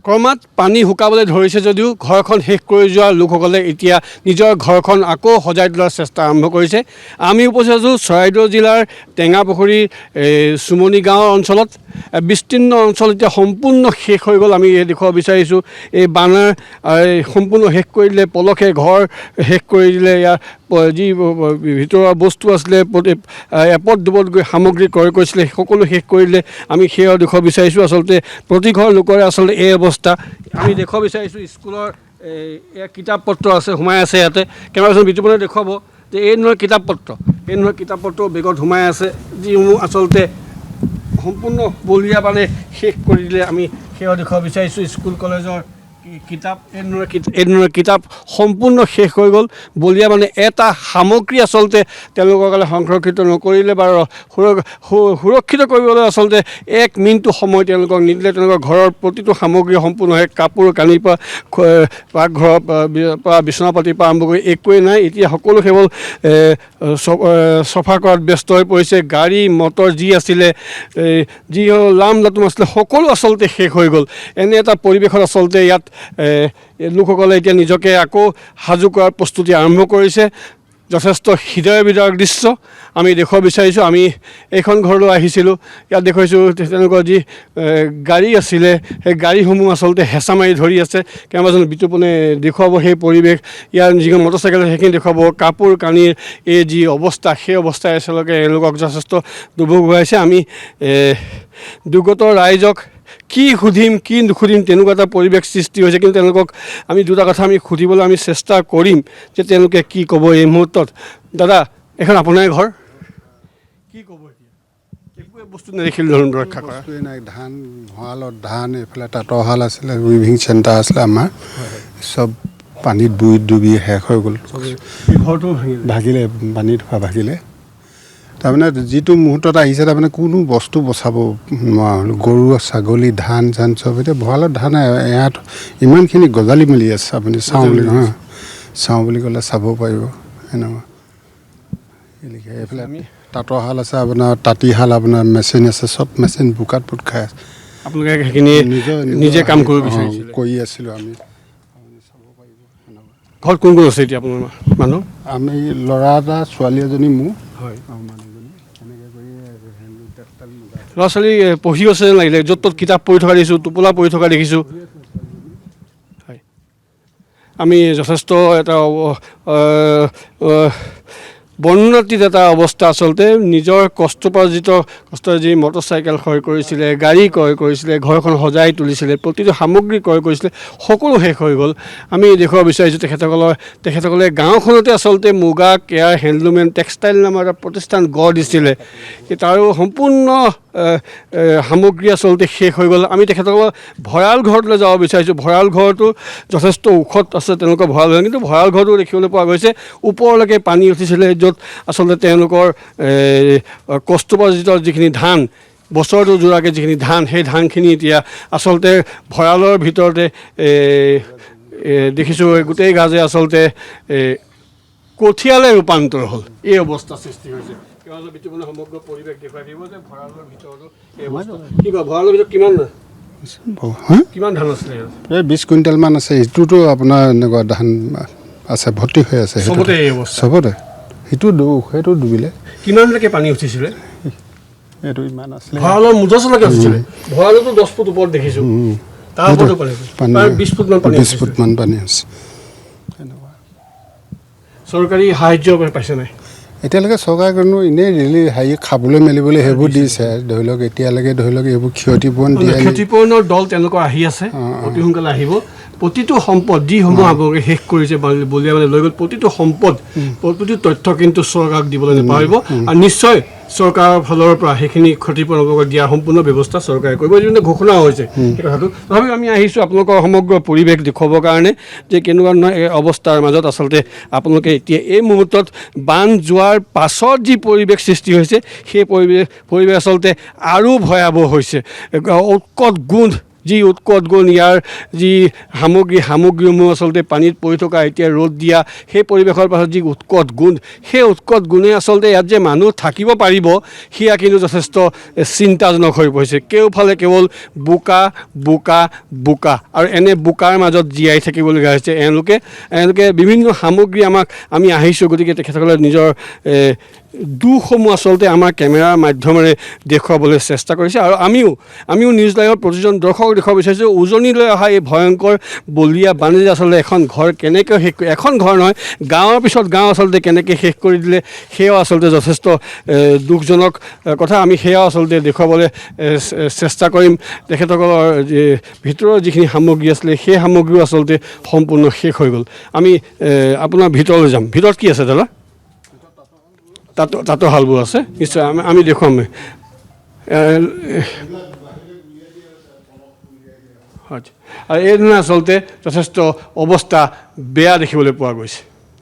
ক্ৰমাৎ পানী শুকাবলৈ ধৰিছে যদিও ঘৰখন শেষ কৰি যোৱা লোকসকলে এতিয়া নিজৰ ঘৰখন আকৌ সজাই তোলাৰ চেষ্টা আৰম্ভ কৰিছে। আমি উপস্থিত আছোঁ চৰাইদেউ জিলাৰ টেঙাপুখুৰী চুমনি গাঁৱৰ অঞ্চলত। বিস্তীৰ্ণ অঞ্চল এতিয়া সম্পূৰ্ণ শেষ হৈ গ'ল। আমি দেখুৱাব বিচাৰিছোঁ এই বানাৰ সম্পূৰ্ণ শেষ কৰি দিলে, পলসে ঘৰ শেষ কৰি দিলে। ইয়াৰ যি ভিতৰুৱা বস্তু আছিলে, এপদ দুপদ গৈ সামগ্ৰী ক্ৰয় কৰিছিলে, সকলো শেষ কৰি দিলে। আমি সেয়াও দেখুৱাব বিচাৰিছোঁ। আচলতে প্ৰতি ঘৰ লোকৰে আচলতে এই অৱস্থা। আমি দেখুৱাব বিচাৰিছোঁ স্কুলৰ কিতাপ পত্ৰ আছে, সোমাই আছে ইয়াতে। কেমেৰাজন বিতুপনে দেখুৱাব যে এই ধৰণৰ কিতাপ পত্ৰ বেগত সোমাই আছে, যিসমূহ আচলতে সম্পূৰ্ণ বলীয়া মানে শেষ কৰি দিলে। আমি সেয়াও দেখুৱাব বিচাৰিছোঁ স্কুল কলেজৰ কিতাপ। এই ধৰণৰ কিতাপ সম্পূৰ্ণ শেষ হৈ গ'ল। বলীয়া মানে এটা সামগ্ৰী আচলতে তেওঁলোকৰ কাৰণে সংৰক্ষিত নকৰিলে বা সুৰক্ষিত কৰিবলৈ আচলতে এক মিনিটো সময় তেওঁলোকক নিদিলে। তেওঁলোকৰ ঘৰৰ প্ৰতিটো সামগ্ৰী সম্পূৰ্ণ শেষ। কাপোৰ কানিৰ পৰা পাকঘৰৰ পৰা বিচনা পাতিৰ পৰা আৰম্ভ কৰি একোৱেই নাই। এতিয়া সকলো কেৱল চফা কৰাত ব্যস্ত হৈ পৰিছে। গাড়ী মটৰ যি আছিলে, যি লাম লাটুম আছিলে, সকলো আচলতে শেষ হৈ গ'ল। এনে এটা পৰিৱেশত আচলতে ইয়াত লোকসকলে এতিয়া নিজকে আকৌ সাজু কৰাৰ প্ৰস্তুতি আৰম্ভ কৰিছে। যথেষ্ট হৃদয় বিদাৰক দৃশ্য আমি দেখুৱাব বিচাৰিছোঁ। আমি এইখন ঘৰলৈ আহিছিলোঁ, ইয়াত দেখুৱাইছোঁ তেওঁলোকৰ যি গাড়ী আছিলে, সেই গাড়ীসমূহ আচলতে হেঁচা মাৰি ধৰি আছে। কেমেৰাজন বিতুপনে দেখুৱাব সেই পৰিৱেশ। ইয়াৰ যিখন মটৰচাইকেল সেইখিনি দেখুৱাব। কাপোৰ কানিৰ এই যি অৱস্থা, সেই অৱস্থাই আচলতে এওঁলোকক যথেষ্ট দুৰ্ভোগ হোৱাইছে। আমি দুৰ্গত ৰাইজক কি সুধিম কি নুসুধিম তেনেকুৱা এটা পৰিৱেশ সৃষ্টি হৈছে। কিন্তু তেওঁলোকক আমি দুটা কথা আমি সুধিবলৈ আমি চেষ্টা কৰিম যে তেওঁলোকে কি ক'ব এই মুহূৰ্তত। দাদা, এখন আপোনাৰ ঘৰ, কি ক'ব এতিয়া? একোৱে বস্তু নেদেখিলোঁ ধৰণ ৰক্ষা কৰা নাই। ধান ভঁৰালত ধান, এইফালে তাঁতৰ শাল আছিলে, উইভিং চেণ্টাৰ আছিলে আমাৰ, চব পানীত ডুবি শেষ হৈ গ'ল। ঘৰটো ভাগিলে, পানীত ভাগিলে। তাৰমানে যিটো মুহূৰ্তত আহিছে, তাৰমানে কোনো বস্তু বচাব নোৱাৰা হ'ল। গৰু ছাগলী ধান চান চব এতিয়া ভঁৰালত ধান ইয়াত ইমানখিনি গজালি মেলি আছে। আপুনি চাওঁ বুলি ক'লে চাব পাৰিব এনেকুৱা। এইফালে তাঁতৰ শাল আছে, আপোনাৰ তাঁতীশাল, আপোনাৰ মেচিন আছে, চব মেচিন বোকাত পোত খাই আছে। আপোনালোকে সেইখিনি নিজে কাম কৰিব কৰি আছিলোঁ আমি। ঘৰত কোন কোন আছে এতিয়া আপোনাৰ মানুহ? আমি ল'ৰা এটা, ছোৱালী এজনী, মোৰ। হয়, ল'ৰা ছোৱালী পঢ়ি আছে যেন লাগিলে। য'ত ত'ত কিতাপ পঢ়ি থকা দেখিছোঁ, টোপোলা পঢ়ি থকা দেখিছোঁ। হয়, আমি যথেষ্ট এটা বৰ্ণনাতীত এটা অৱস্থা। আচলতে নিজৰ কষ্ট যি মটৰচাইকেল ক্ৰয় কৰিছিলে, গাড়ী ক্ৰয় কৰিছিলে, ঘৰখন সজাই তুলিছিলে, প্ৰতিটো সামগ্ৰী ক্ৰয় কৰিছিলে, সকলো শেষ হৈ গ'ল। আমি দেখুৱাব বিচাৰিছোঁ তেখেতসকলে গাঁওখনতে আচলতে মুগা কেয়াৰ হেণ্ডলুম এণ্ড টেক্সটাইল নামৰ এটা প্ৰতিষ্ঠান গঢ় দিছিলে। তাৰো সম্পূৰ্ণ সামগ্ৰী আচলতে শেষ হৈ গ'ল। আমি তেখেতসকলৰ ভঁৰাল ঘৰটোলৈ যাব বিচাৰিছোঁ। ভঁৰাল ঘৰটো যথেষ্ট ওখত আছে তেওঁলোকৰ ভঁৰাল ঘৰ, কিন্তু ভঁৰাল ঘৰটো দেখিবলৈ পোৱা গৈছে ওপৰলৈকে পানী উঠিছিলে, য'ত আচলতে তেওঁলোকৰ কষ্টোপাৰ্জিত যিখিনি ধান, বছৰটো জোৰাকৈ যিখিনি ধান, সেই ধানখিনি এতিয়া আচলতে ভঁৰালৰ ভিতৰতে দেখিছোঁ গোটেই গাজে আচলতে কঠীয়ালৈ ৰূপান্তৰ হ'ল। এই অৱস্থা সৃষ্টি হৈছে। সমগ্ৰ পৰিৱেশ দেখুৱাই দিব যে ভঁৰালৰ ভিতৰতো এই অৱস্থা। কি কয়, ভঁৰালৰ ভিতৰত কিমান ধান আছিলে? প্ৰায় 20 কুইণ্টেলমান আছে। সেইটোতো আপোনাৰ এনেকুৱা ধান আছে, ভৰ্তি হৈ আছে চবতে এই অৱস্থা। চবতে সেইটো ডুবিলে। কিমানলৈকে পানী উঠিছিলে? এইটো ইমান আছিলে, ভঁৰালৰ মুজলৈকে উঠিছিলে। ভঁৰালতো 10 ফুট ওপৰত দেখিছোঁ, তাৰ ওপৰতো পানী 20 ফুটমান পানী আছে। চৰকাৰী সাহাৰ্য পাইছে নাই? এতিয়ালৈকে চৰকাৰে কোনো এনেই হেৰি খাবলৈ মেলিবলৈ সেইবোৰ দিছে। ধৰি লওক এতিয়ালৈকে এইবোৰ ক্ষতিপূৰণ দিয়ে। ক্ষতিপূৰণৰ দল তেওঁলোকৰ আহি আছে, অতি সোনকালে আহিব। প্ৰতিটো সম্পদ যিসমূহ আপোনালোকে শেষ কৰিছে, বলীয়া মানে লৈ গ'ল, প্ৰতিটো সম্পদ, প্ৰতিটো তথ্য কিন্তু চৰকাৰক দিবলৈ নাপাহৰিব। আৰু নিশ্চয় চৰকাৰৰ ফালৰ পৰা সেইখিনি ক্ষতিপূৰণ দিয়াৰ সম্পূৰ্ণ ব্যৱস্থা চৰকাৰে কৰিব, যিটো ঘোষণা হৈছে সেই কথাটো। তথাপিও আমি আহিছোঁ আপোনালোকৰ সমগ্ৰ পৰিৱেশ দেখুৱাবৰ কাৰণে যে কেনেকুৱা ধৰণৰ এই অৱস্থাৰ মাজত আচলতে আপোনালোকে এতিয়া এই মুহূৰ্তত বান যোৱাৰ পাছত যি পৰিৱেশ সৃষ্টি হৈছে, সেই পৰিৱেশ আচলতে আৰু ভয়াৱহ হৈছে। উৎকট গোন্ধ যি উৎকট গুণ, ইয়াৰ যি সামগ্ৰীসমূহ আচলতে পানীত পৰি থকা, এতিয়া ৰ'দ দিয়া সেই পৰিৱেশৰ পাছত যি উৎকট গুণ, সেই উৎকট গুণে আচলতে ইয়াত যে মানুহ থাকিব পাৰিব সেয়া কিন্তু যথেষ্ট চিন্তাজনক হৈ পৰিছে। কেওফালে কেৱল বোকা বোকা বোকা, আৰু এনে বোকাৰ মাজত জীয়াই থাকিবলগীয়া হৈছে এওঁলোকে বিভিন্ন সামগ্ৰী আমি আহিছোঁ, গতিকে তেখেতসকলে নিজৰ দুখসমূহ আচলতে আমাৰ কেমেৰাৰ মাধ্যমেৰে দেখুৱাবলৈ চেষ্টা কৰিছে। আৰু আমিও নিউজ লাইভৰ প্ৰতিজন দৰ্শকক দেখুৱাব বিচাৰিছোঁ উজনিলৈ অহা এই ভয়ংকৰ বলীয়া বানে আচলতে এখন ঘৰ কেনেকৈ শেষ কৰি, এখন ঘৰ নহয় গাঁৱৰ পিছত গাঁও আচলতে কেনেকৈ শেষ কৰি দিলে, সেয়াও আচলতে যথেষ্ট দুখজনক কথা। আমি সেয়াও আচলতে দেখুৱাবলৈ চেষ্টা কৰিম। তেখেতসকলৰ ভিতৰৰ যিখিনি সামগ্ৰী আছিলে সেই সামগ্ৰীও আচলতে সম্পূৰ্ণ শেষ হৈ গ'ল। আমি আপোনাৰ ভিতৰলৈ যাম। ভিতৰত কি আছে দাদা? তাতো হালবোৰ আছে, নিশ্চয় আমি দেখুৱাম। আৰু এইধৰণে আচলতে যথেষ্ট অৱস্থা বেয়া দেখিবলৈ পোৱা গৈছে।